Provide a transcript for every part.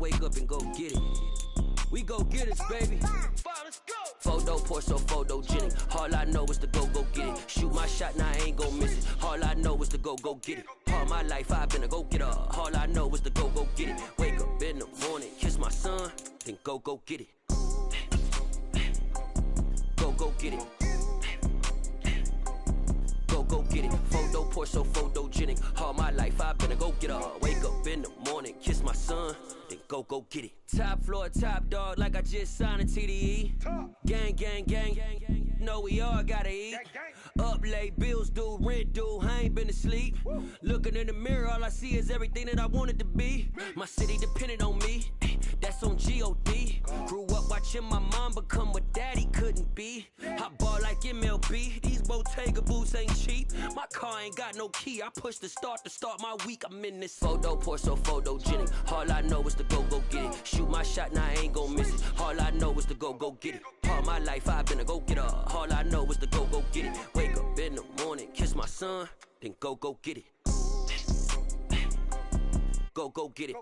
wake up and go get it. We go get it, baby. Photo poor, so photogenic. All I know is to go get it. Shoot my shot, now I ain't gon' miss it. All I know is to go get it. All my life I've been a go-getter. All I know is to go get it. Wake up in the morning, kiss my son, then go get it. Go get it. Go get it. Photo poor, so photogenic. All my life I've been a go-getter. Wake up in the morning, kiss my son, then go get it. Top floor, top dog, like I just signed a TDE. Gang, gang, gang, gang. Know we all gotta eat. Up late, bills due, rent due, I ain't been asleep. Looking in the mirror, all I see is everything that I wanted to be. My city depended on me, that's on G.O.D. Grew up watching my mom become what daddy couldn't be. I ball like MLB, these Bottega boots ain't cheap. My car ain't got no key, I push the start to start my week. I'm in this photo poor, so photogenic. All I know is to go get it. Shoot my shot, now I ain't gon' miss it. All I know is to go get it. All my life I've been a go-getter. All I know is to go get it. Wake up in the morning, kiss my son, then go get it. Go get it.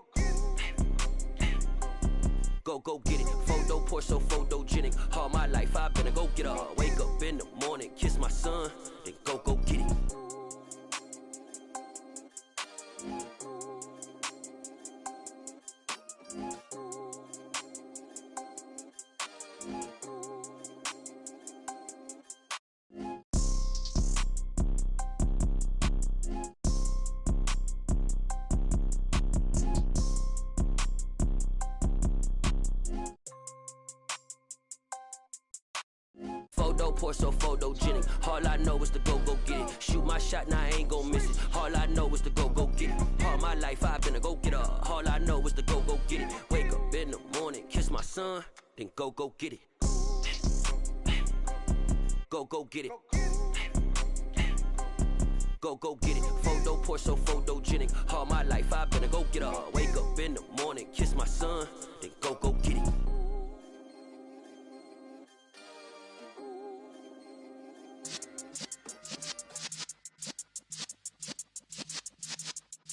Go get it. Photo poor, so photogenic. All my life I've been a go-getter. Wake up in the morning, kiss my son, then go get it. Photo poor, so photogenic. All I know is to go get it. Shoot my shot, now I ain't gon' miss it. All I know is to go get it. All my life I've been a go-getter. All I know is to go get it. Wake up in the morning, kiss my son, then go get it. Go get it. Go get it. Photo poor, so photogenic. All my life I've been a go-getter. Wake up in the morning, kiss my son, then go get it.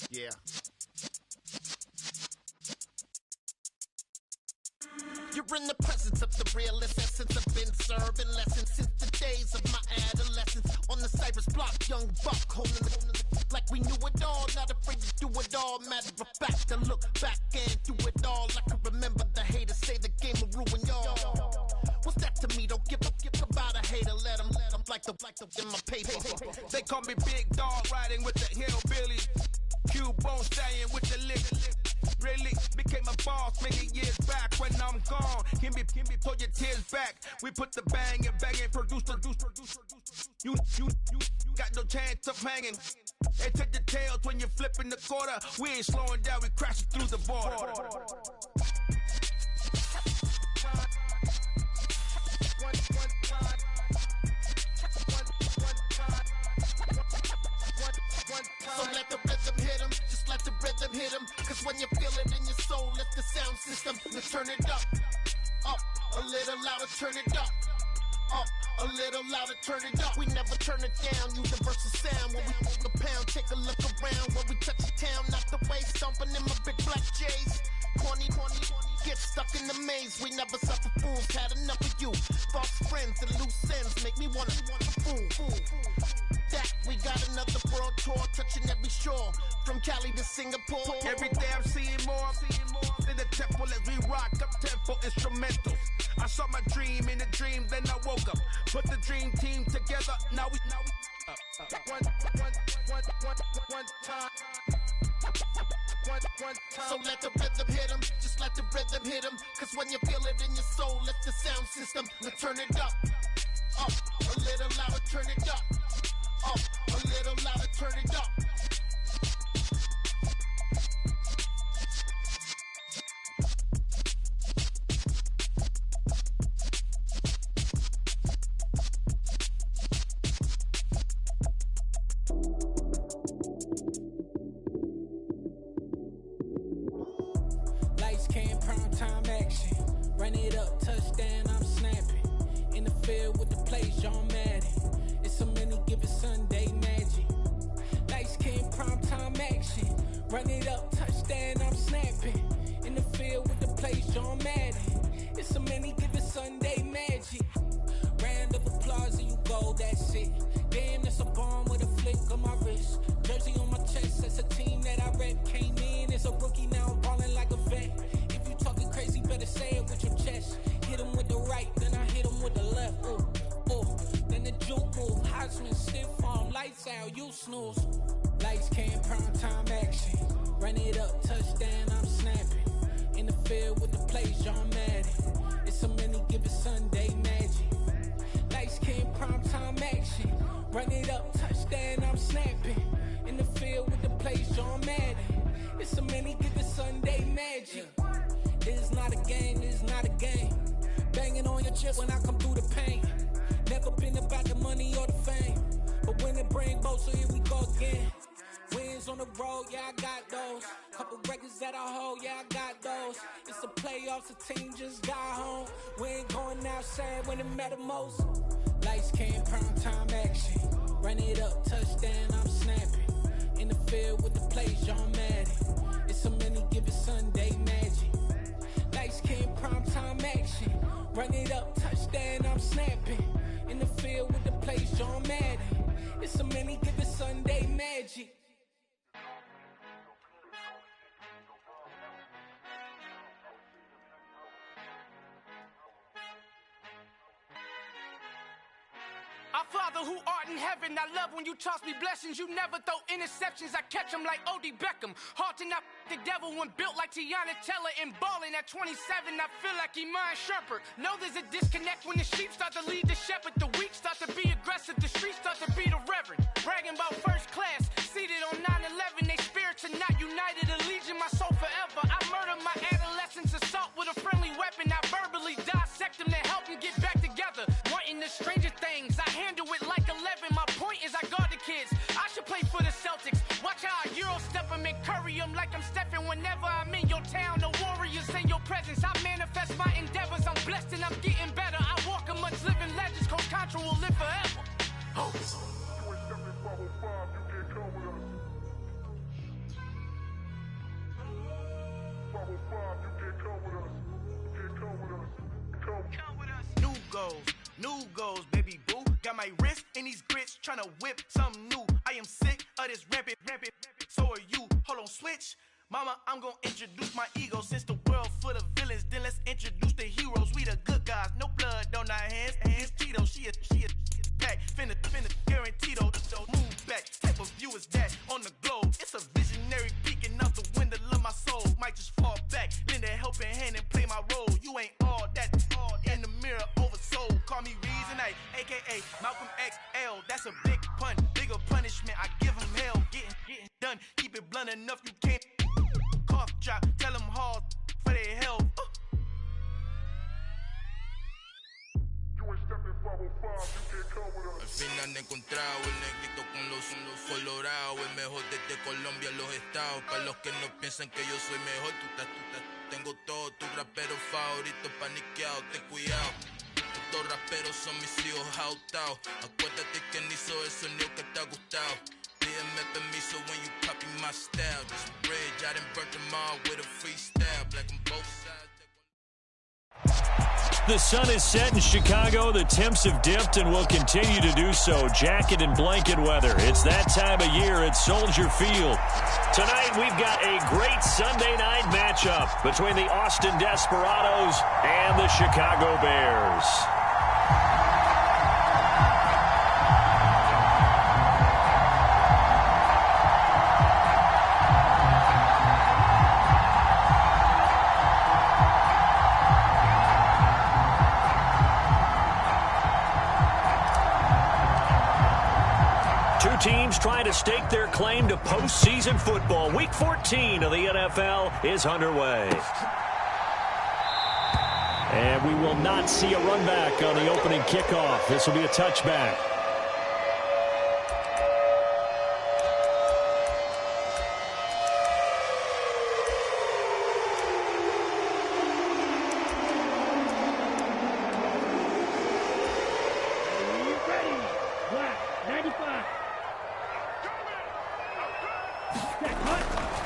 Yeah. You're in the presence of the realest essence. I've been serving lessons since the days of my adolescence. On the Cypress block, young buck holding the like we knew it all, not afraid to do it all. Matter of fact, I look back and do it all. I can remember the haters say the game will ruin y'all. What's that to me? Don't give about a hater. Let them like the in my paper. They call me Big Dog, riding with the hillbilly. Q-Bone staying with the lick. Really became a boss many years back. When I'm gone, can be pull your tears back. We put the bang and produce. You got no chance of hanging. They take the tails when you're flipping the quarter. We ain't slowing down, we crashing through the border. So let the rhythm hit him, just let the rhythm hit him. Cause when you feel it in your soul, let the sound system, let's turn it up, a little louder, turn it up, a little louder, turn it up. We never turn it down, universal sound. When we move the pound, take a look around. When we touch the town, not the way, stomping in my big black J's. Corny, get stuck in the maze. We never suffer fools, had enough of you. False friends and loose ends make me wanna fool. That we got another world tour, touching every shore, from Cali to Singapore. Every day I'm seeing more in the temple as we rock up tempo instrumentals. I saw my dream in a dream, then I woke up. Put the dream team together, now we one time. So let the rhythm hit him, just let the rhythm hit him. Cause when you feel it in your soul, let the sound system, let's turn it up, a little louder, turn it up, a little louder, turn it up. Lights came, prime time action. Run it up, touchdown, I'm snapping. In the field with the plays, John Madden. It's a many given Sunday magic. Lights came, prime time action. Run it up, touchdown, I'm snapping. In the field Came in as a rookie, now I'm ballin' like a vet. If you talking crazy, better say it with your chest. Hit him with the right, then I hit him with the left. Then the juke move, Heisman, stiff arm, lights out, you snooze. Lights cam, prime time action. Run it up, touchdown, I'm snapping. In the field with the plays, John Madden. It's a many given Sunday magic. Lights cam, prime time action. Run it up, touchdown, I'm snapping. In the field with the plays, John Madden. It's a many given Sunday magic. It is not a game, it is not a game. Banging on your chip when I come through the pain. Never been about the money or the fame. But when it bring both, so here we go again. Wins on the road, yeah, I got those. Couple records that I hold, yeah, I got those. It's the playoffs, the team just got home. We ain't going outside when it matter most. Lights came, prime time action. Run it up, touchdown, I'm snapping. In the field with the plays, John Madden. It's a many given Sunday magic. Lights came, prime time action. Run it up, touchdown, I'm snapping. In the field with the plays, John Madden. It's a many given Sunday magic. Our Father who art in heaven, I love when you toss me blessings. You never throw interceptions, I catch them like O.D. Beckham. Hard to not the devil when built like Tiana Teller and balling at 27, I feel like Iman Shumpert. Know there's a disconnect when the sheep start to lead the shepherd. The weak start to be aggressive, the streets start to be the reverend. Bragging about first class, seated on 9/11. They spirits are not united, a legion, my soul forever. I murder my adolescence, assault with a friendly weapon. I verbally dissect them to help them get back together. Wanting the stranger things, I handle it like 11. My point is I guard the kids. I should play for the Celtics. Watch how I Euro step them and curry them like I'm stepping. Whenever I'm in your town, the Warriors in your presence. I manifest my endeavors. I'm blessed and I'm getting better. I walk amongst living legends. Coach Contra will live forever. Oh. New goals, baby boo. Got my wrist in these grits, tryna whip something new. I am sick of this rampant. So are you. Hold on, switch. Mama, I'm gonna introduce my ego. Since the world full of villains, then let's introduce the heroes. We the good guys, no blood on our hands. Hands Tito, she a pack. Finna guaranteed. Move back. Type of view is that on the globe? It's a visionary peeking out the window of my soul. Might just fall back, lend a helping hand and play my role. You ain't all that. In the mirror, oversold. Call me Reason A, aka Malcolm XL. That's a big pun, bigger punishment. I give him hell. Getting done. Keep it blunt enough. You can't cough drop. Tell them hard for their health. Al fin han encontrado el negrito con los colorados, el mejor desde Colombia, los estados. Para los que no piensan que yo soy mejor, tengo todo, tu rapero favorito paniqueado, ten cuidado. Estos raperos son mis hijos jautados. Acuérdate que ni hizo el sonido que te ha gustado. Pídeme permiso when you copy my style. This bridge, I done burnt them all with a freestyle. Black on both sides. The sun is set in Chicago. The temps have dipped and will continue to do so. Jacket and blanket weather. It's that time of year at Soldier Field. Tonight, we've got a great Sunday night matchup between the Austin Desperados and the Chicago Bears. Teams trying to stake their claim to postseason football. Week 14 of the NFL is underway. And we will not see a run back on the opening kickoff. This will be a touchback.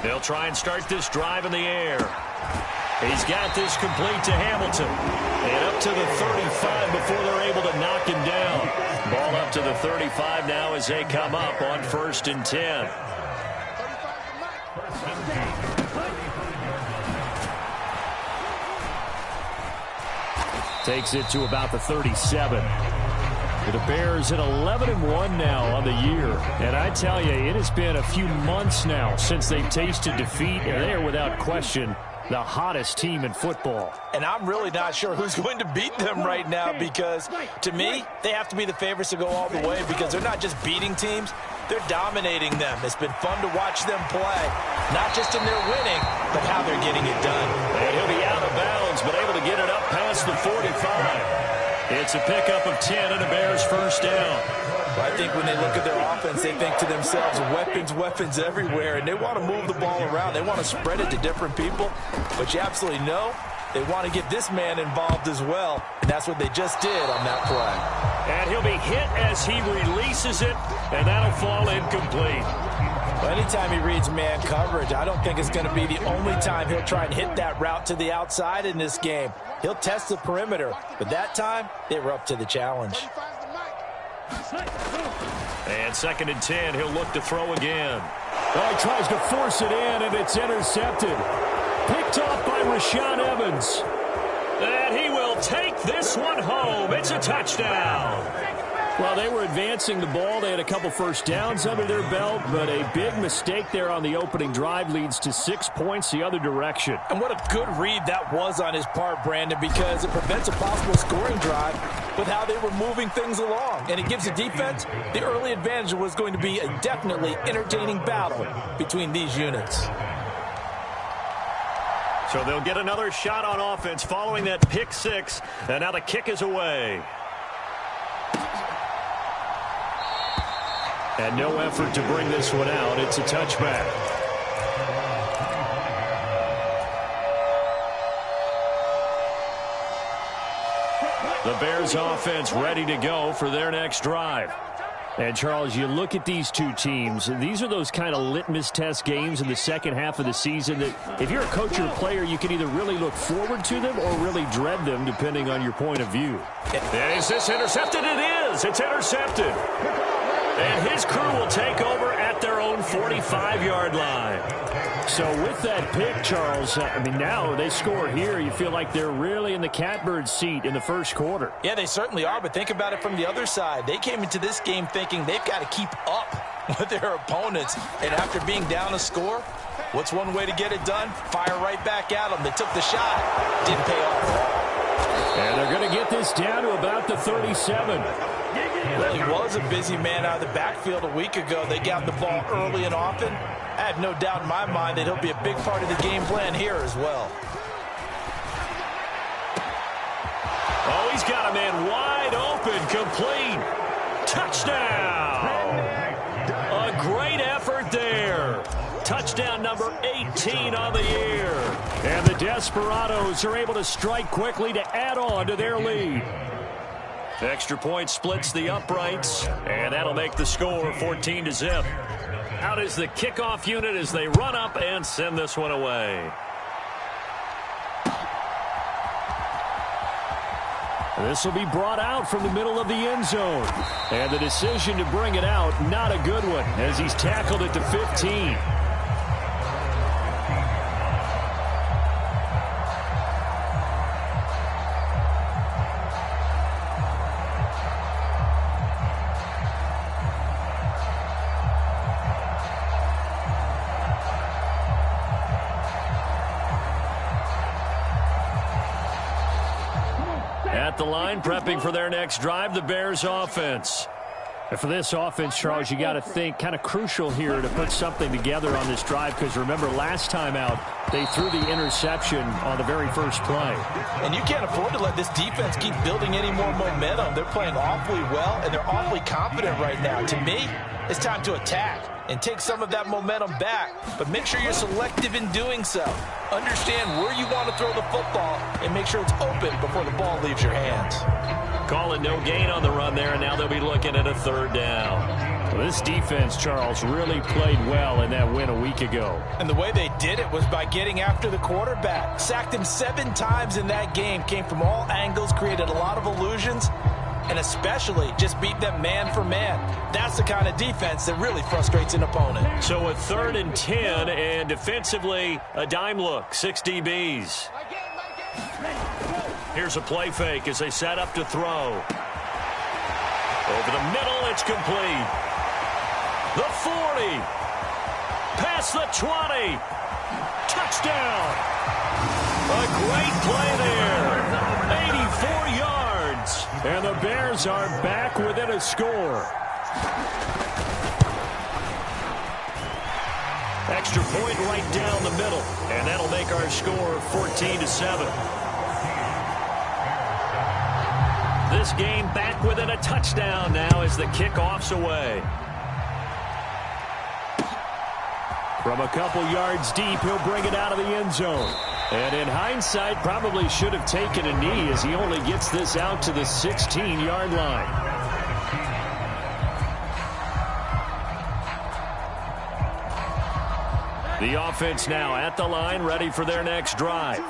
They'll try and start this drive in the air. He's got this complete to Hamilton. And up to the 35 before they're able to knock him down. Ball up to the 35 now as they come up on 1st and 10. Takes it to about the 37. The Bears at 11-1 now on the year. And I tell you, it has been a few months now since they've tasted defeat, and they are without question the hottest team in football. And I'm really not sure who's going to beat them right now, because to me, they have to be the favorites to go all the way, because they're not just beating teams, they're dominating them. It's been fun to watch them play, not just in their winning, but how they're getting it done. And he'll be out of bounds, but able to get it up past the 45. It's a pickup of 10 and a Bears first down. Well, I think when they look at their offense, they think to themselves, weapons, weapons everywhere, and they want to move the ball around. They want to spread it to different people, but you absolutely know they want to get this man involved as well, and that's what they just did on that play. And he'll be hit as he releases it, and that'll fall incomplete. Well, anytime he reads man coverage, I don't think it's going to be the only time he'll try and hit that route to the outside in this game. He'll test the perimeter, but that time, they were up to the challenge. And 2nd and 10, he'll look to throw again. Oh, he tries to force it in, and it's intercepted. Picked off by Rashaan Evans. And he will take this one home. It's a touchdown. Well, they were advancing the ball. They had a couple first downs under their belt, but a big mistake there on the opening drive leads to 6 points the other direction. And what a good read that was on his part, Brandon, because it prevents a possible scoring drive with how they were moving things along. And it gives the defense the early advantage. Was going to be a definitely entertaining battle between these units. So they'll get another shot on offense following that pick six, and now the kick is away. And no effort to bring this one out. It's a touchback. The Bears offense ready to go for their next drive. And, Charles, you look at these two teams, these are those kind of litmus test games in the second half of the season that if you're a coach or a player, you can either really look forward to them or really dread them, depending on your point of view. Is this intercepted? It is. It's intercepted. And his crew will take over at their own 45-yard line. So with that pick, Charles, I mean, now they score here. You feel like they're really in the catbird seat in the first quarter. Yeah, they certainly are, but think about it from the other side. They came into this game thinking they've got to keep up with their opponents. And after being down a score, what's one way to get it done? Fire right back at them. They took the shot. Didn't pay off. And they're going to get this down to about the 37. Well, he was a busy man out of the backfield a week ago. They got the ball early and often. I have no doubt in my mind that he'll be a big part of the game plan here as well. Oh, he's got a man wide open, complete. Touchdown! A great effort there. Touchdown number 18 on the year. And the Desperados are able to strike quickly to add on to their lead. Extra point splits the uprights, and that'll make the score 14-0. Out is the kickoff unit as they run up and send this one away. This will be brought out from the middle of the end zone. And the decision to bring it out, not a good one, as he's tackled it to 15. At the line, prepping for their next drive, the Bears offense. And for this offense, Charles, you got to think kind of crucial here to put something together on this drive, because remember last time out, they threw the interception on the very first play. And you can't afford to let this defense keep building any more momentum. They're playing awfully well, and they're awfully confident right now. To me, it's time to attack and take some of that momentum back, but make sure you're selective in doing so. Understand where you want to throw the football and make sure it's open before the ball leaves your hands. Call it no gain on the run there, and now they'll be looking at a third down. Well, this defense, Charles, really played well in that win a week ago. And the way they did it was by getting after the quarterback. Sacked him 7 times in that game, came from all angles, created a lot of illusions, and especially just beat them man for man. That's the kind of defense that really frustrates an opponent. So a 3rd and 10, and defensively, a dime look, 6 DBs. Here's a play fake as they set up to throw. Over the middle, it's complete. The 40. Past the 20. Touchdown. A great play there. 84 yards. And the Bears are back within a score. Extra point right down the middle. And that'll make our score 14-7. This game back within a touchdown now as the kickoff's away. From a couple yards deep, he'll bring it out of the end zone. And in hindsight, probably should have taken a knee as he only gets this out to the 16-yard line. The offense now at the line, ready for their next drive.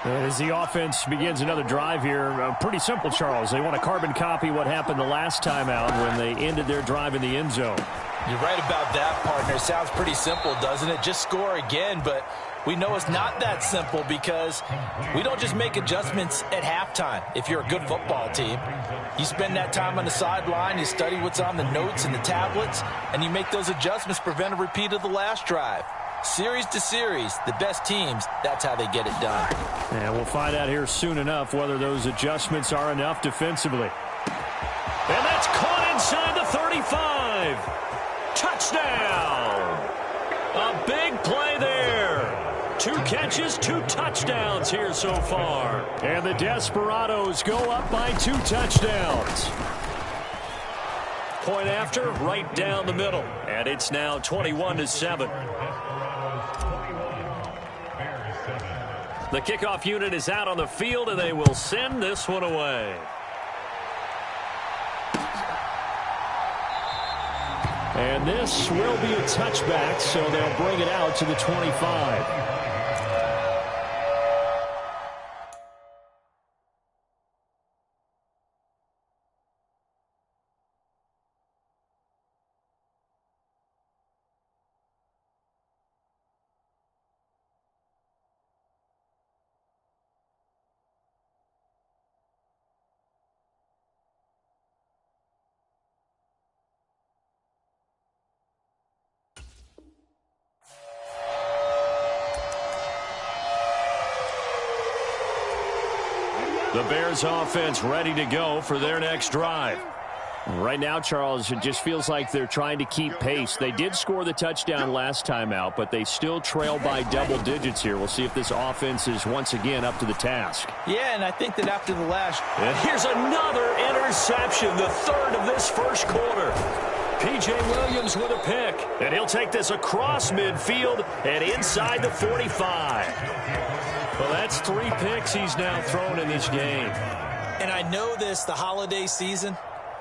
As the offense begins another drive here, pretty simple, Charles. They want to carbon copy what happened the last time out when they ended their drive in the end zone. You're right about that, partner. Sounds pretty simple, doesn't it? Just score again, but we know it's not that simple because we don't just make adjustments at halftime. If you're a good football team, you spend that time on the sideline, you study what's on the notes and the tablets, and you make those adjustments to prevent a repeat of the last drive. Series to series, the best teams, that's how they get it done. And we'll find out here soon enough whether those adjustments are enough defensively. And that's caught inside the 35. Touchdown! A big play there. 2 catches, 2 touchdowns here so far. And the Desperados go up by 2 touchdowns. Point after, right down the middle. And it's now 21-7. The kickoff unit is out on the field, and they will send this one away. And this will be a touchback, so they'll bring it out to the 25. The Bears offense ready to go for their next drive. Right now, Charles, it just feels like they're trying to keep pace. They did score the touchdown last time out, but they still trail by double digits here. We'll see if this offense is once again up to the task. Yeah, and I think that after the last... And here's another interception, the third of this first quarter. P.J. Williams with a pick, and he'll take this across midfield and inside the 45. Well, that's 3 picks he's now thrown in this game. And I know this, the holiday season,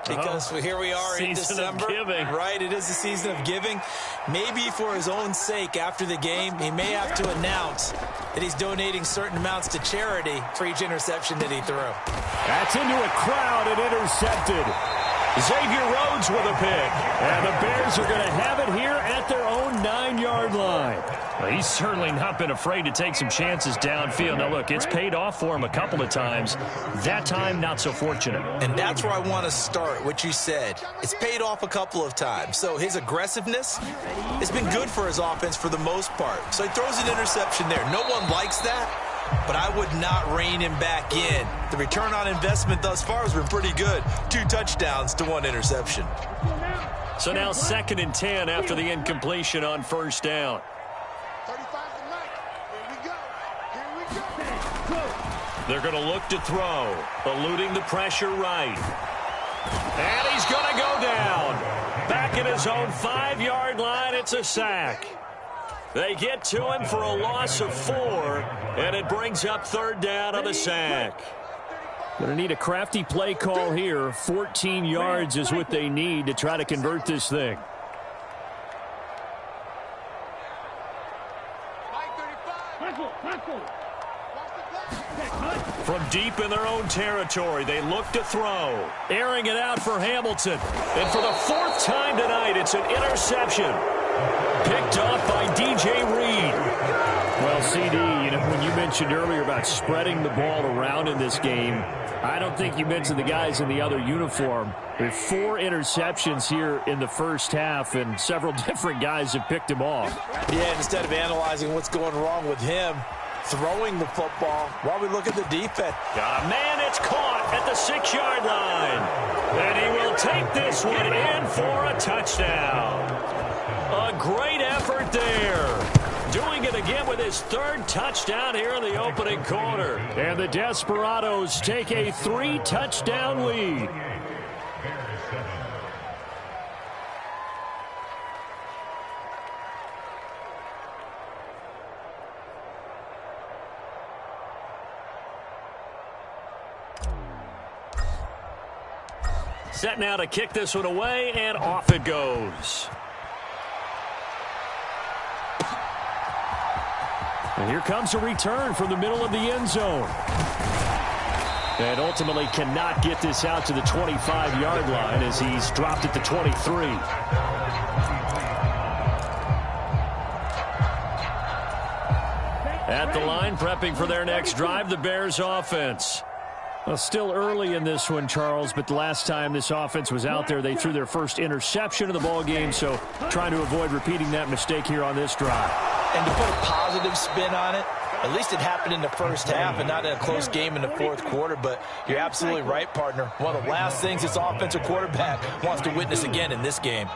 because here we are in December. Season of giving. Right, it is the season of giving. Maybe for his own sake after the game, he may have to announce that he's donating certain amounts to charity for each interception that he threw. That's into a crowd and intercepted. Xavier Rhodes with a pick. And the Bears are going to have it here at their own 9-yard line. Well, he's certainly not been afraid to take some chances downfield. Now, look, it's paid off for him a couple of times. That time, not so fortunate. And that's where I want to start, what you said. It's paid off a couple of times. So his aggressiveness has been good for his offense for the most part. So he throws an interception there. No one likes that. But I would not rein him back in. The return on investment thus far has been pretty good. 2 touchdowns to 1 interception. So now 2nd and 10 after the incompletion on first down. 35 tonight. Here we go. They're going to look to throw, eluding the pressure right. And he's going to go down. Back at his own 5-yard line, it's a sack. They get to him for a loss of 4, and it brings up 3rd down on the sack. Going to need a crafty play call here. 14 yards is what they need to try to convert this thing. From deep in their own territory, they look to throw. Airing it out for Hamilton. And for the 4th time tonight, it's an interception. Picked off by DJ Reed. Well, CD, when you mentioned earlier about spreading the ball around in this game, I don't think you mentioned the guys in the other uniform. There's 4 interceptions here in the first half, and several different guys have picked him off. Yeah, instead of analyzing what's going wrong with him, throwing the football while we look at the defense. Got a man, it's caught at the 6-yard line. And he will take this one in for a touchdown. A great effort there. Doing it again with his 3rd touchdown here in the opening quarter. And the Desperados take a 3-touchdown lead. Set now to kick this one away, and off it goes. And here comes a return from the middle of the end zone. And ultimately cannot get this out to the 25-yard line as he's dropped at the 23. At the line, prepping for their next drive, the Bears offense. Well, still early in this one, Charles, but the last time this offense was out there, they threw their first interception of the ball game, so trying to avoid repeating that mistake here on this drive. And to put a positive spin on it, at least it happened in the first half and not in a close game in the fourth quarter, but you're absolutely right, partner. One of the last things this offensive quarterback wants to witness again in this game.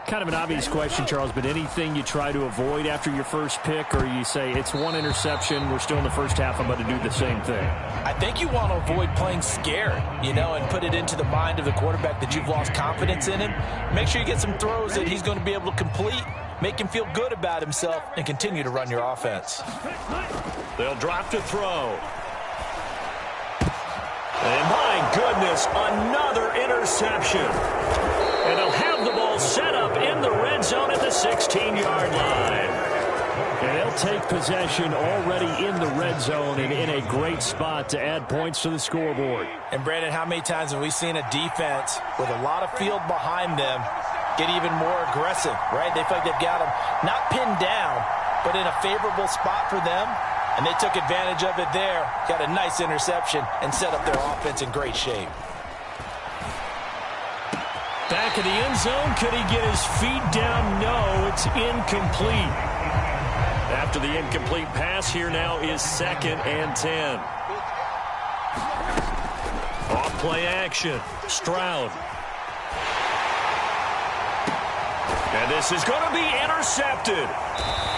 Kind of an obvious question, Charles, but anything you try to avoid after your first pick, or you say it's 1 interception, we're still in the first half, I'm going to do the same thing? I think you want to avoid playing scared, and put it into the mind of the quarterback that you've lost confidence in him. Make sure you get some throws that he's going to be able to complete, make him feel good about himself, and continue to run your offense. They'll drop to throw. And my goodness, another interception. And they'll have the ball set up in the red zone at the 16-yard line. And they'll take possession already in the red zone and in a great spot to add points to the scoreboard. And, Brandon, how many times have we seen a defense with a lot of field behind them get even more aggressive, right? They feel like they've got them not pinned down, but in a favorable spot for them. And they took advantage of it there, got a nice interception, and set up their offense in great shape. Back in the end zone, could he get his feet down? No, it's incomplete. After the incomplete pass, here now is 2nd and 10. Off play action, Stroud. And this is going to be intercepted.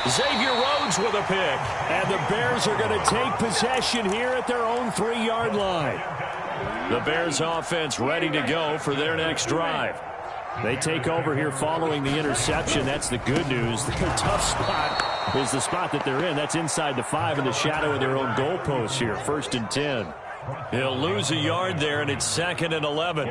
Xavier Rhodes with a pick. And the Bears are going to take possession here at their own 3-yard line. The Bears offense ready to go for their next drive. They take over here following the interception. That's the good news. The tough spot is the spot that they're in. That's inside the 5 in the shadow of their own goalpost here. 1st and 10. He'll lose a yard there, and it's 2nd and 11.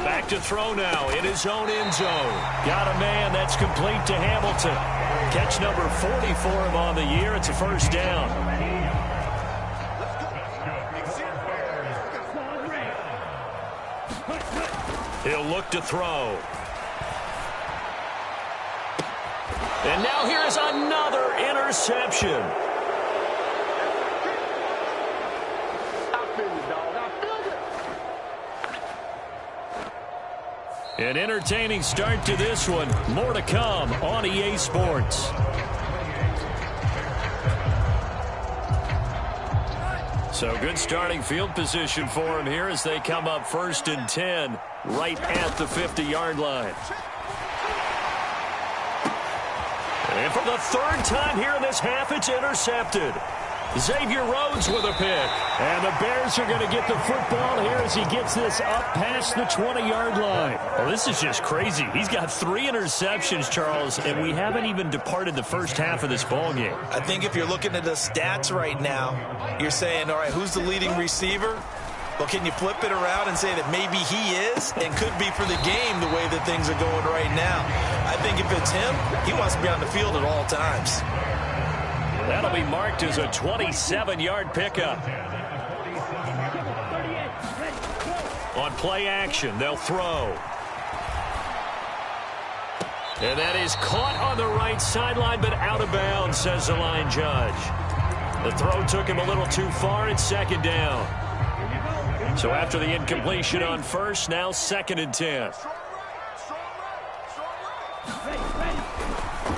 Back to throw now in his own end zone. Got a man, that's complete to Hamilton. Catch number 40 for him on the year. It's a 1st down. He'll look to throw. And now here's another interception. An entertaining start to this one. More to come on EA Sports. So good starting field position for him here as they come up 1st and 10 right at the 50-yard line. And for the 3rd time here in this half, it's intercepted. Xavier Rhodes with a pick. And the Bears are going to get the football here as he gets this up past the 20-yard line. Well, this is just crazy. He's got 3 interceptions, Charles, and we haven't even departed the first half of this ball game. I think if you're looking at the stats right now, you're saying, all right, who's the leading receiver? Well, can you flip it around and say that maybe he is and could be for the game the way that things are going right now? I think if it's him, he wants to be on the field at all times. That'll be marked as a 27-yard pickup. On play action, they'll throw. And that is caught on the right sideline, but out of bounds, says the line judge. The throw took him a little too far. It's second down. So after the incompletion on first, now 2nd and 10.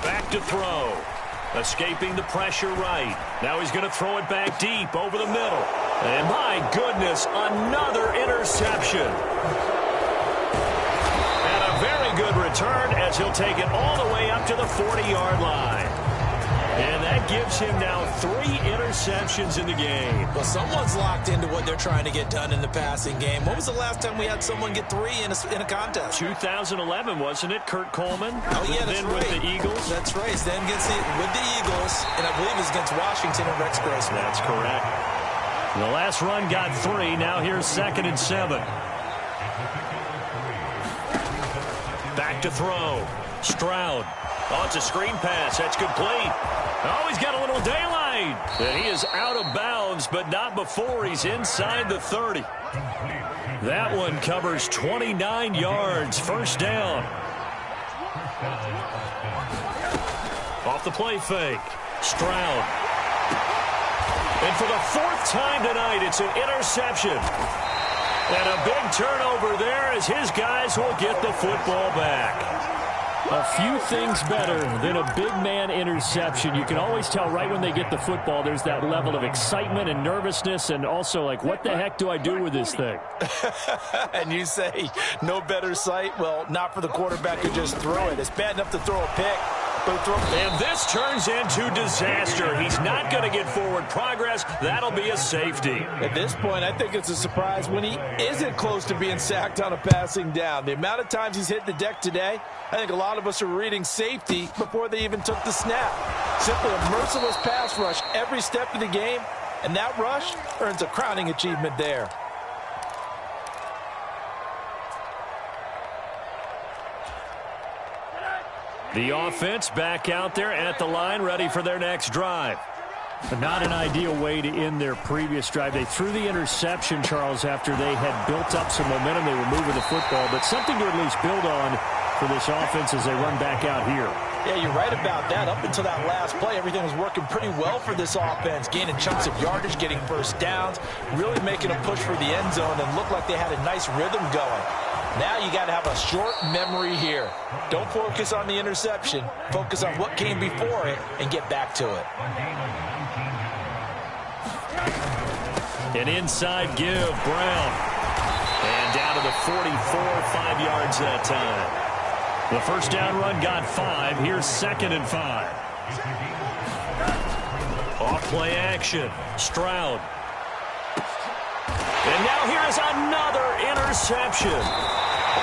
Back to throw. Escaping the pressure right. Now he's going to throw it back deep over the middle. And my goodness, another interception. And a very good return as he'll take it all the way up to the 40-yard line. And that gives him now 3 interceptions in the game. Well, someone's locked into what they're trying to get done in the passing game. When was the last time we had someone get 3 in a contest? 2011, wasn't it? Kurt Coleman? Oh, yeah, that's right. With the Eagles? That's right. Then gets it with the Eagles, and I believe it's against Washington and Rex Grossman. That's correct. The last run got 3. Now here's 2nd and 7. Back to throw. Stroud. Oh, it's a screen pass. That's complete. Oh, he's got a little daylight. And he is out of bounds, but not before he's inside the 30. That one covers 29 yards. First down. Off the play fake. Stroud. And for the 4th time tonight, it's an interception. And a big turnover there as his guys will get the football back. A few things better than a big man interception. You can always tell right when they get the football, there's that level of excitement and nervousness and also like, what the heck do I do with this thing? And you say, no better sight? Well, not for the quarterback who just throw it. It's bad enough to throw a pick. And this turns into disaster. He's not going to get forward progress. That'll be a safety. At this point, I think it's a surprise when he isn't close to being sacked on a passing down. The amount of times he's hit the deck today, I think a lot of us are reading safety before they even took the snap. Simply a merciless pass rush every step of the game, and that rush earns a crowning achievement there. The offense back out there at the line, ready for their next drive. But not an ideal way to end their previous drive. They threw the interception, Charles, after they had built up some momentum. They were moving the football, but something to at least build on for this offense as they run back out here. Yeah, you're right about that. Up until that last play, everything was working pretty well for this offense, gaining chunks of yardage, getting first downs, really making a push for the end zone, and looked like they had a nice rhythm going. Now you got to have a short memory here. Don't focus on the interception. Focus on what came before it and get back to it. An inside give, Brown. And down to the 44, 5 yards that time. The first down run got 5. Here's 2nd and 5. Off play action. Stroud. And now here is another interception.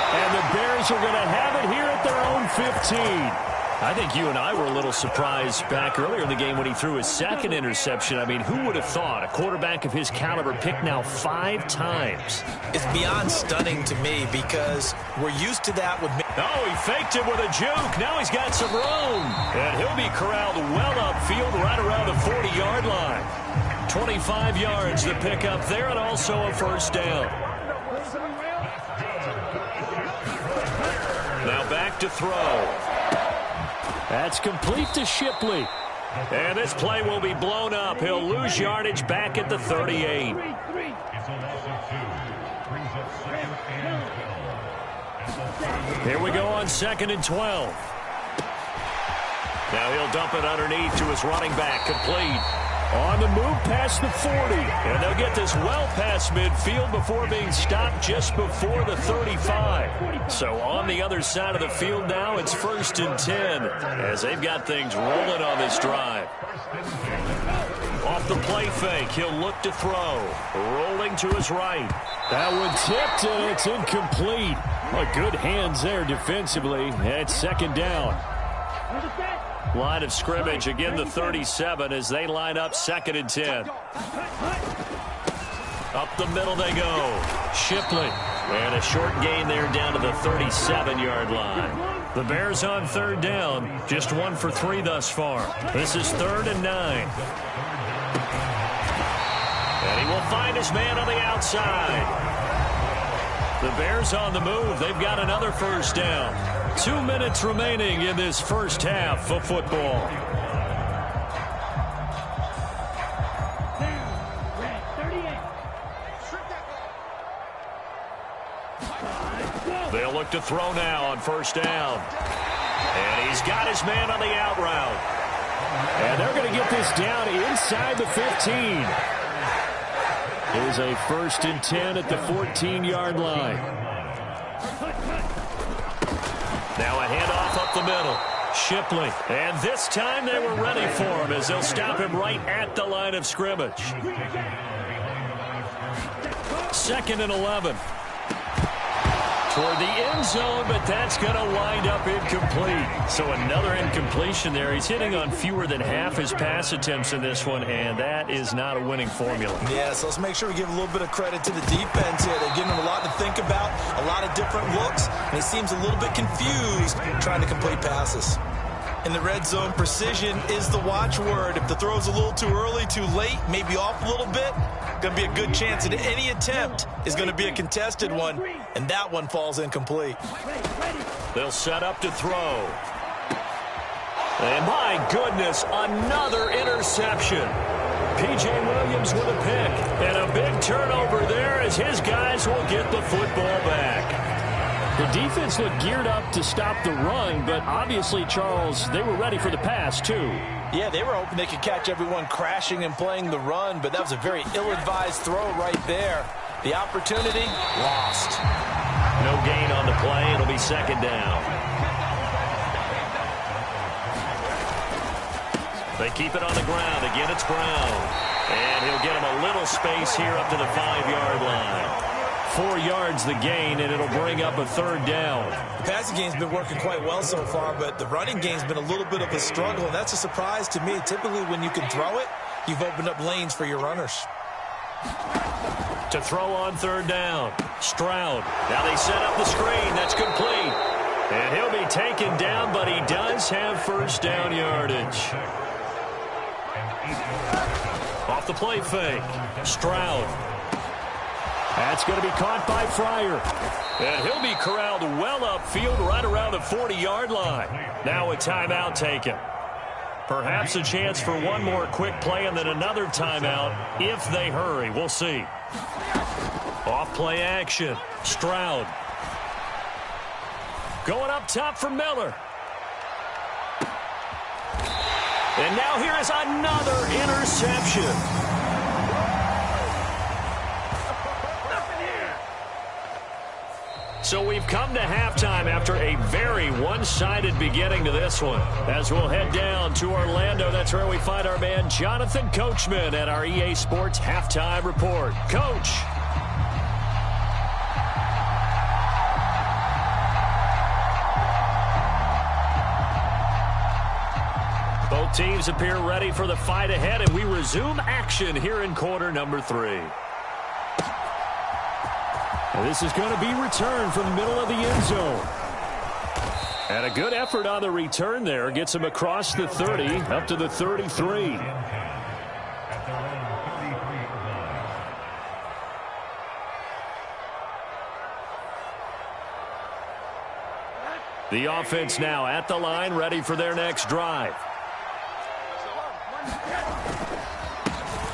And the Bears are going to have it here at their own 15. I think you and I were a little surprised back earlier in the game when he threw his 2nd interception. I mean, who would have thought a quarterback of his caliber picked now 5 times? It's beyond stunning to me because we're used to that with... Oh, he faked it with a juke. Now he's got some room. And he'll be corralled well upfield right around the 40-yard line. 25 yards to pick up there and also a first down. Now back to throw. That's complete to Shipley. And this play will be blown up. He'll lose yardage back at the 38. Here we go on 2nd and 12. Now he'll dump it underneath to his running back, complete. On the move past the 40. And they'll get this well past midfield before being stopped just before the 35. So on the other side of the field now, it's 1st and 10 as they've got things rolling on this drive. Off the play fake, he'll look to throw. Rolling to his right. That one tipped and it's incomplete. Well, good hands there defensively. It's 2nd down. Line of scrimmage, again the 37 as they line up 2nd and 10. Up the middle they go. Shipley. And a short gain there down to the 37-yard line. The Bears on 3rd down. Just 1 for 3 thus far. This is 3rd and 9. And he will find his man on the outside. The Bears on the move. They've got another first down. 2 minutes remaining in this first half of football. They'll look to throw now on first down. And he's got his man on the out route. And they're going to get this down inside the 15. Here's a 1st and 10 at the 14-yard line. Now a handoff up the middle. Shipley. And this time they were ready for him as they'll stop him right at the line of scrimmage. 2nd and 11. Toward the end zone, but that's going to wind up incomplete. So another incompletion there. He's hitting on fewer than half his pass attempts in this one, and that is not a winning formula. Yeah, so let's make sure we give a little bit of credit to the defense here. They've given him a lot to think about, a lot of different looks, and he seems a little bit confused trying to complete passes. In the red zone, precision is the watchword. If the throw's a little too early, too late, maybe off a little bit, going to be a good chance that any attempt is going to be a contested one, and that one falls incomplete. They'll set up to throw. And my goodness, another interception. P.J. Williams with a pick. And a big turnover there as his guys will get the football back. The defense looked geared up to stop the run, but obviously, Charles, they were ready for the pass, too. Yeah, they were hoping they could catch everyone crashing and playing the run, but that was a very ill-advised throw right there. The opportunity, lost. No gain on the play. It'll be 2nd down. They keep it on the ground. Again, it's Brown. And he'll get him a little space here up to the 5-yard line. 4 yards the gain, and it'll bring up a 3rd down. The passing game's been working quite well so far, but the running game's been a little bit of a struggle, and that's a surprise to me. Typically, when you can throw it, you've opened up lanes for your runners. To throw on 3rd down, Stroud. Now they set up the screen. That's complete. And he'll be taken down, but he does have 1st down yardage. Off the play fake, Stroud. That's going to be caught by Fryer. And he'll be corralled well upfield right around the 40-yard line. Now a timeout taken. Perhaps a chance for one more quick play and then another timeout if they hurry. We'll see. Off play action. Stroud. Going up top for Miller. And now here is another interception. So we've come to halftime after a very one-sided beginning to this one. As we'll head down to Orlando, that's where we find our man Jonathan Coachman at our EA Sports Halftime Report. Coach. Both teams appear ready for the fight ahead, and we resume action here in quarter number 3. This is going to be returned from the middle of the end zone. And a good effort on the return there. Gets him across the 30, up to the 33. The offense now at the line, ready for their next drive.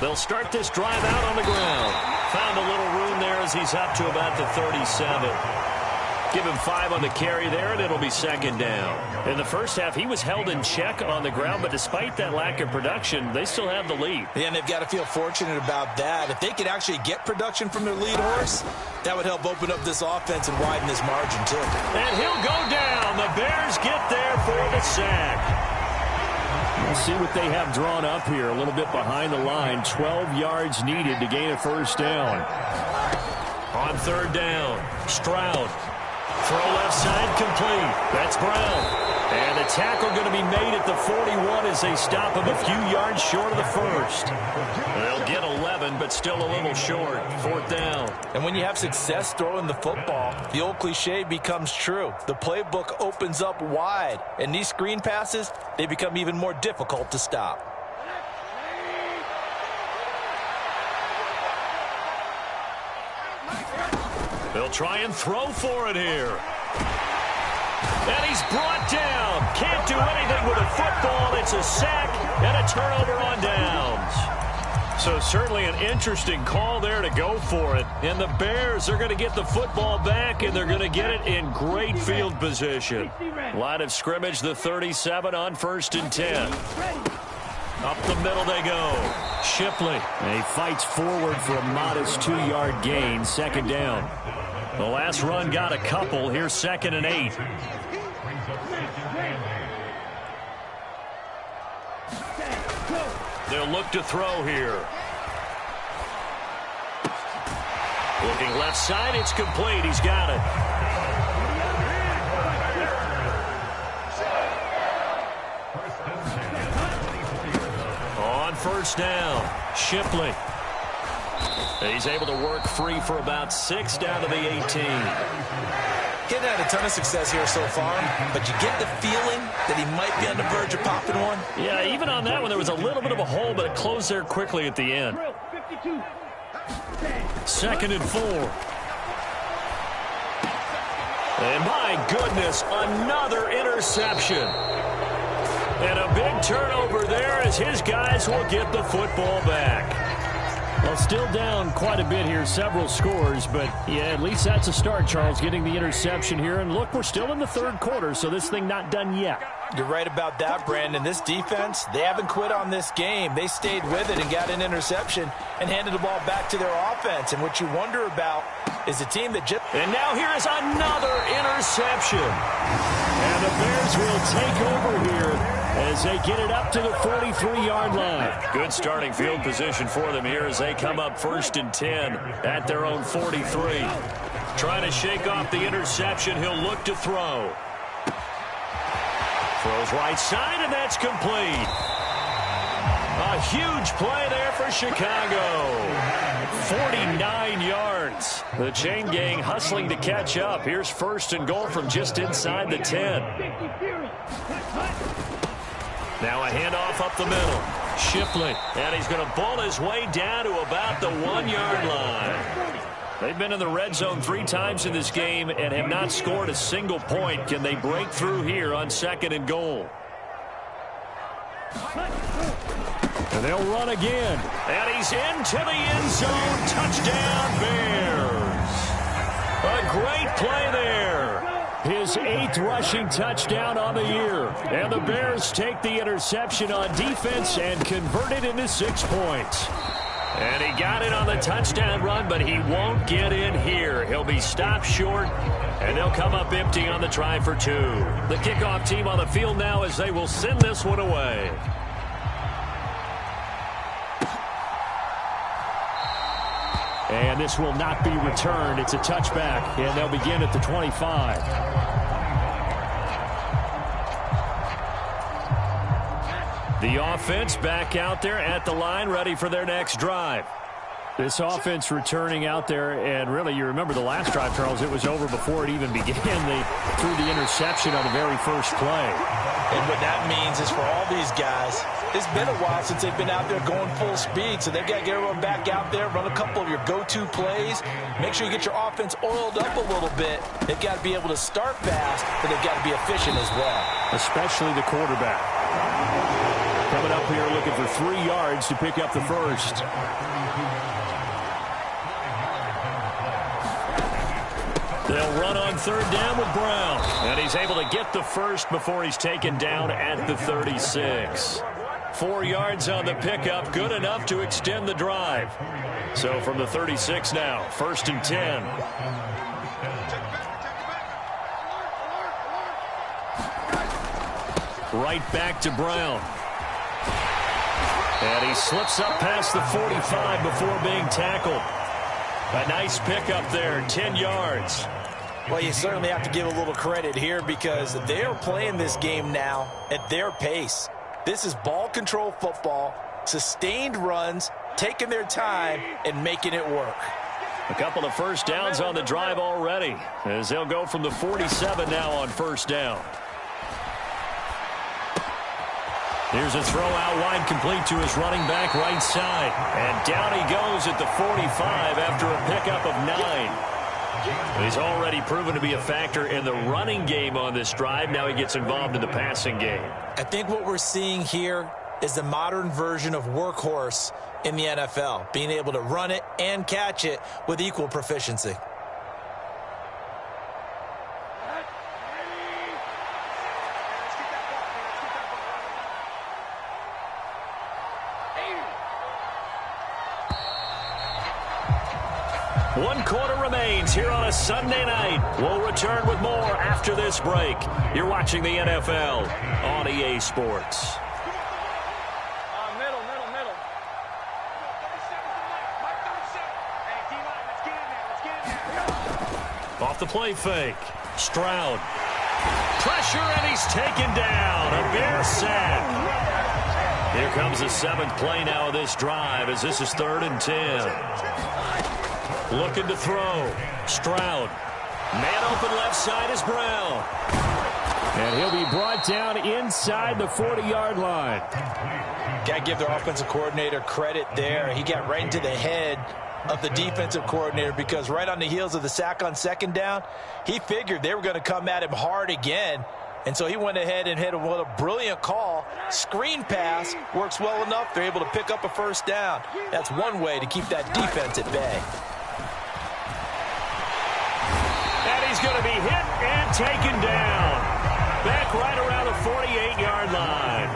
They'll start this drive out on the ground. Found a little room there as he's up to about the 37. Give him 5 on the carry there, and it'll be 2nd down. In the first half, he was held in check on the ground, but despite that lack of production, they still have the lead. Yeah, and they've got to feel fortunate about that. If they could actually get production from their lead horse, that would help open up this offense and widen this margin, too. And he'll go down. The Bears get there for the sack. We'll see what they have drawn up here. A little bit behind the line. 12 yards needed to gain a 1st down. On 3rd down, Stroud. Throw left side complete. That's Brown. And the tackle going to be made at the 41 as they stop him a few yards short of the 1st. They'll get 11, but still a little short. 4th down. And when you have success throwing the football, the old cliche becomes true. The playbook opens up wide. And these screen passes, they become even more difficult to stop. They'll try and throw for it here. And he's brought down. Can't do anything with a football. It's a sack and a turnover on downs. So certainly an interesting call there to go for it. And the Bears are going to get the football back, and they're going to get it in great field position. Line of scrimmage, the 37 on 1st and 10. Up the middle they go. Shipley. And he fights forward for a modest 2-yard gain, 2nd down. The last run got a couple. Here's 2nd and 8. They'll look to throw here. Looking left side, it's complete. He's got it. On 1st down, Shipley. He's able to work free for about 6 down to the 18. Getting had a ton of success here so far, but you get the feeling that he might be on the verge of popping one. Yeah, even on that one, there was a little bit of a hole, but it closed there quickly at the end. 2nd and 4. And my goodness, another interception. And a big turnover there as his guys will get the football back. Well, still down quite a bit here, several scores, but yeah, at least that's a start, Charles, getting the interception here. And look, we're still in the 3rd quarter, so this thing not done yet. You're right about that, Brandon. This defense, they haven't quit on this game. They stayed with it and got an interception and handed the ball back to their offense. And what you wonder about is the team that just... And now here is another interception. And the Bears will take over here as they get it up to the 43-yard line. Good starting field position for them here as they come up 1st and 10 at their own 43. Trying to shake off the interception. He'll look to throw. Throws right side, and that's complete. A huge play there for Chicago. 49 yards. The chain gang hustling to catch up. Here's 1st and goal from just inside the 10. Now a handoff up the middle. Shipley, and he's going to bull his way down to about the 1-yard line. They've been in the red zone 3 times in this game and have not scored a single point. Can they break through here on 2nd and goal? And they'll run again. And he's into the end zone. Touchdown, Bears. A great play there. His 8th rushing touchdown on the year. And the Bears take the interception on defense and convert it into 6 points. And he got it on the touchdown run, but he won't get in here. He'll be stopped short, and they'll come up empty on the try for 2. The kickoff team on the field now as they will send this one away. And this will not be returned. It's a touchback, and they'll begin at the 25. The offense back out there at the line, ready for their next drive. This offense returning out there, and really, you remember the last drive, Charles, it was over before it even began. They threw the interception on the very first play. And what that means is for all these guys, it's been a while since they've been out there going full speed, so they've got to get everyone back out there, run a couple of your go-to plays, make sure you get your offense oiled up a little bit. They've got to be able to start fast, but they've got to be efficient as well. Especially the quarterback. Coming up here looking for 3 yards to pick up the first. They'll run on 3rd down with Brown. And he's able to get the first before he's taken down at the 36. 4 yards on the pickup, good enough to extend the drive. So from the 36 now, 1st and 10. Right back to Brown. And he slips up past the 45 before being tackled. A nice pickup there, 10 yards. Well, you certainly have to give a little credit here because they are playing this game now at their pace. This is ball control football, sustained runs, taking their time and making it work. A couple of first downs on the drive already as they'll go from the 47 now on 1st down. Here's a throw out wide, complete to his running back right side. And down he goes at the 45 after a pickup of 9. He's already proven to be a factor in the running game on this drive. Now he gets involved in the passing game. I think what we're seeing here is the modern version of workhorse in the NFL, being able to run it and catch it with equal proficiency. One quarter remains here on a Sunday night. We'll return with more after this break. You're watching the NFL on EA Sports. Off the play fake. Stroud. Pressure, and he's taken down. A Bear sack. Here comes the 7th play now of this drive as this is 3rd and 10. Looking to throw. Stroud. Man open left side is Brown. And he'll be brought down inside the 40-yard line. Got to give their offensive coordinator credit there. He got right into the head of the defensive coordinator because right on the heels of the sack on 2nd down, he figured they were going to come at him hard again. And so he went ahead and hit him with a brilliant call. Screen pass works well enough. They're able to pick up a 1st down. That's one way to keep that defense at bay. And he's going to be hit and taken down. Back right around the 48-yard line.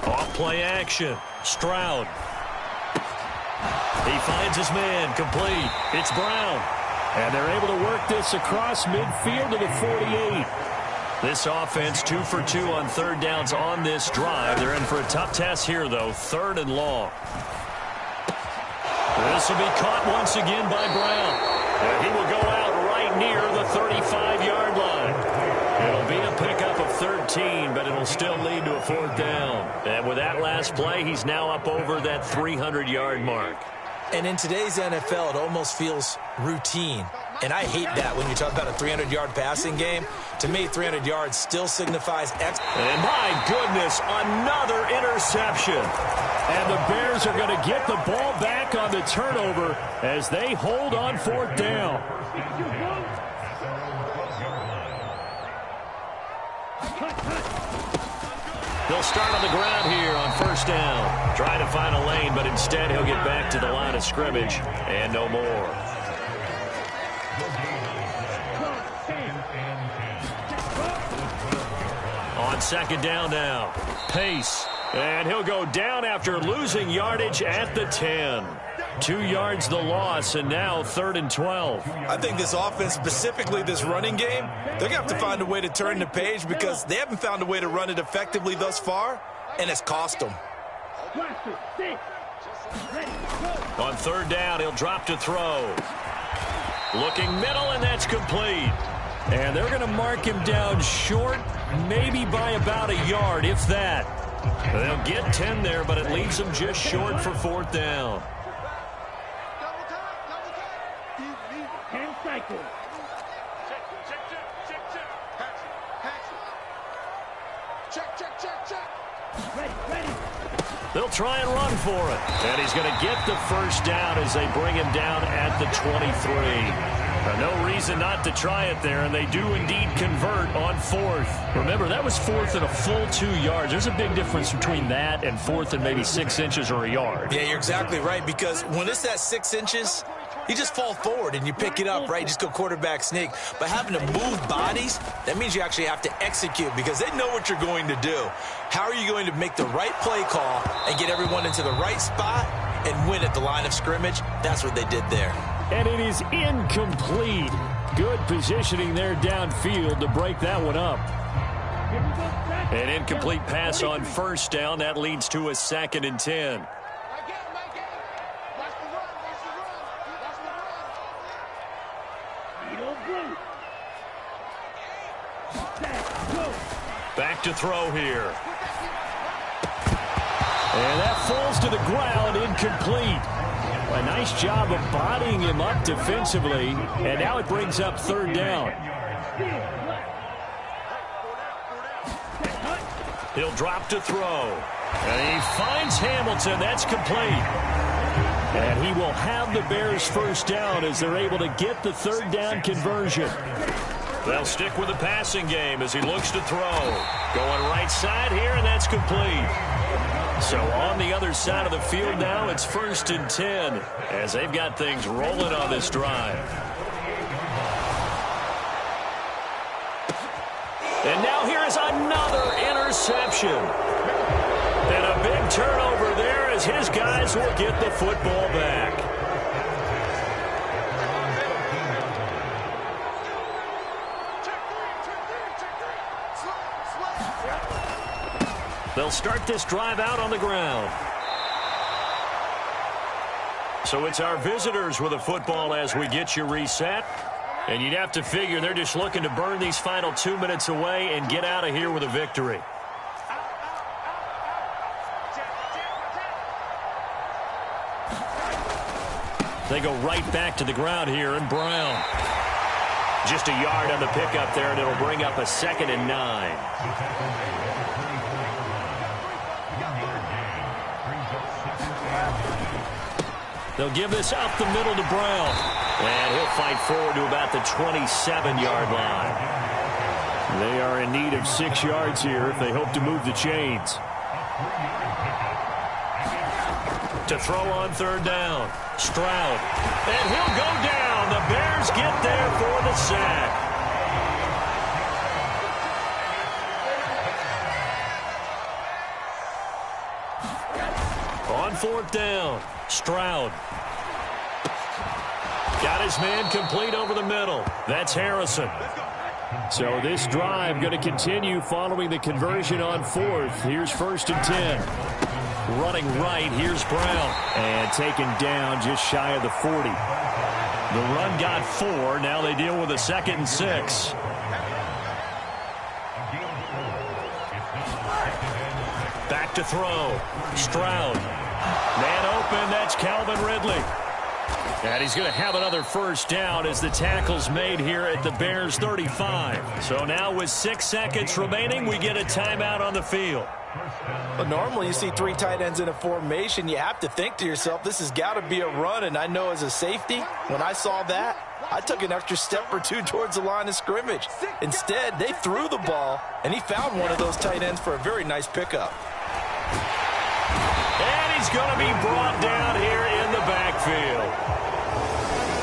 Off play action. Stroud. He finds his man. Complete. It's Brown. And they're able to work this across midfield to the 48. This offense 2 for 2 on 3rd downs on this drive. They're in for a tough test here, though. 3rd and long. This will be caught once again by Brown. And he will go out right near the 35-yard line. It'll be a pickup of 13, but it'll still lead to a 4th down. And with that last play, he's now up over that 300-yard mark. And in today's NFL, it almost feels routine. And I hate that when you talk about a 300-yard passing game. To me, 300 yards still signifies X. And my goodness, another interception. And the Bears are going to get the ball back on the turnover as they hold on 4th down. They'll start on the ground here on 1st down. Trying to find a lane, but instead he'll get back to the line of scrimmage and no more. On 2nd down now. Pace. And he'll go down after losing yardage at the 10. 2 yards the loss, and now 3rd and 12. I think this offense, specifically this running game, they're going to have to find a way to turn the page because they haven't found a way to run it effectively thus far, and it's cost them. On 3rd down, he'll drop to throw. Looking middle, and that's complete. And they're going to mark him down short, maybe by about a yard, if that. They'll get 10 there, but it leaves them just short for 4th down. They'll try and run for it. And he's going to get the 1st down as they bring him down at the 23. No reason not to try it there, and they do indeed convert on 4th. Remember, that was 4th and a full 2 yards. There's a big difference between that and 4th and maybe 6 inches or a yard. Yeah, you're exactly right, because when it's that 6 inches, you just fall forward and you pick it up, right? Just go quarterback sneak. But having to move bodies, that means you actually have to execute because they know what you're going to do. How are you going to make the right play call and get everyone into the right spot and win at the line of scrimmage? That's what they did there. And it is incomplete. Good positioning there downfield to break that one up. An incomplete pass on 1st down. That leads to a 2nd and 10. Back to throw here. And that falls to the ground, incomplete. A nice job of bodying him up defensively, and now it brings up 3rd down. He'll drop to throw. And he finds Hamilton. That's complete. And he will have the Bears first down as they're able to get the third down conversion. They'll stick with the passing game as he looks to throw. Going right side here, and that's complete. So on the other side of the field now, it's 1st and 10 as they've got things rolling on this drive. And now here is another interception. And a big turnover there as his guys will get the football back. They'll start this drive out on the ground. So it's our visitors with the football as we get you reset. And you'd have to figure they're just looking to burn these final 2 minutes away and get out of here with a victory. They go right back to the ground here, and Brown. Just a yard on the pickup there, and it'll bring up a 2nd and 9. They'll give this out the middle to Brown. And he'll fight forward to about the 27-yard line. They are in need of 6 yards here if they hope to move the chains. To throw on third down. Stroud. And he'll go down. The Bears get there for the sack. On 4th down. Stroud. Got his man complete over the middle. That's Harrison. So this drive going to continue following the conversion on 4th. Here's 1st and 10. Running right, here's Brown. And taken down just shy of the 40. The run got 4. Now they deal with a 2nd and 6. Back to throw. Stroud. Man open, that's Calvin Ridley. And he's going to have another first down as the tackle's made here at the Bears 35. So now with 6 seconds remaining, we get a timeout on the field. But normally you see 3 tight ends in a formation. You have to think to yourself, this has got to be a run. And I know as a safety, when I saw that, I took an extra step or 2 towards the line of scrimmage. Instead, they threw the ball, and he found one of those tight ends for a very nice pickup. And he's going to be brought down here in the backfield.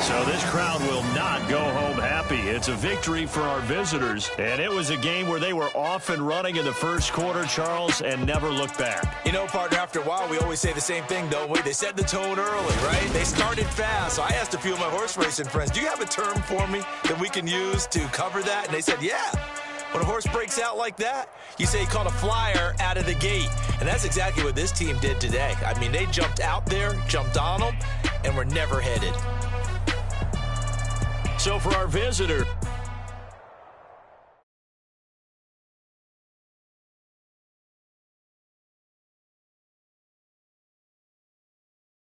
So this crowd will not go home happy. It's a victory for our visitors. And it was a game where they were off and running in the first quarter, Charles, and never looked back. You know, partner, after a while, we always say the same thing, don't we? They set the tone early, right? They started fast. So I asked a few of my horse racing friends, do you have a term for me that we can use to cover that? And they said, yeah. When a horse breaks out like that, you say he caught a flyer out of the gate. And that's exactly what this team did today. I mean, they jumped out there, jumped on them, and were never headed. So for our visitor,